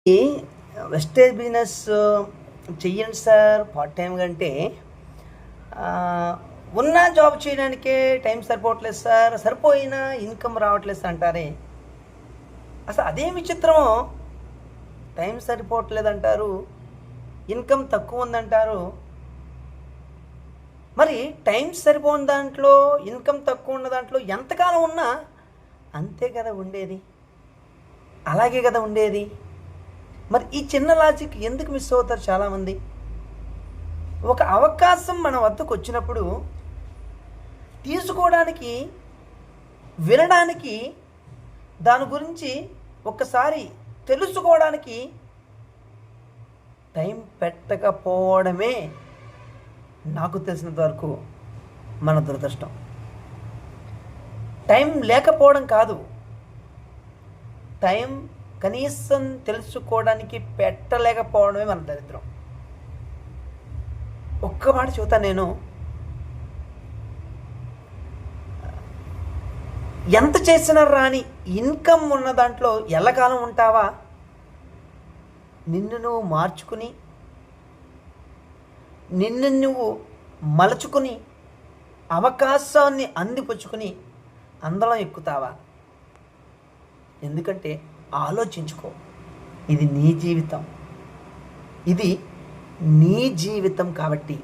ఈ wastage business చెయ్యండి sir part time కంటే ఉన్న జాబ్ చేయడానికే టైం సరిపోవట్లేదు సార్, సరిపోయినా ఇన్కమ్ రావట్లేదు సార్ అంటారే. అసలు అదేం విచిత్రమో, టైం సరిపోవట్లేదు అంటారు, ఇన్కమ్ తక్కువ ఉందంటారు. మరి టైం సరిపోని దాంట్లో, ఇన్కమ్ తక్కువ ఉన్న దాంట్లో ఎంతకాలం ఉన్నా అంతే కదా ఉండేది, అలాగే కదా ఉండేది. మరి ఈ చిన్న లాజిక్ ఎందుకు మిస్ అవుతారు చాలామంది? ఒక అవకాశం మన వద్దకు వచ్చినప్పుడు తీసుకోవడానికి, వినడానికి, దాని గురించి ఒక్కసారి తెలుసుకోవడానికి టైం పెట్టకపోవడమే నాకు తెలిసినంత వరకు మన దురదృష్టం. టైం లేకపోవడం కాదు, టైం కనీసం తెలుసుకోవడానికి పెట్టలేకపోవడమే మన దరిద్రం. ఒక్క మాట చెబుతాను నేను, ఎంత చేసినా రాని ఇన్కమ్ ఉన్న దాంట్లో ఎల్లకాలం ఉంటావా? నిన్ను నువ్వు మార్చుకుని, నిన్ను నువ్వు మలుచుకుని, అవకాశాన్ని అందిపుచ్చుకుని అందరం ఎక్కుతావా? ఎందుకంటే ఆలోచించుకో, ఇది నీ జీవితం, ఇది నీ జీవితం కాబట్టి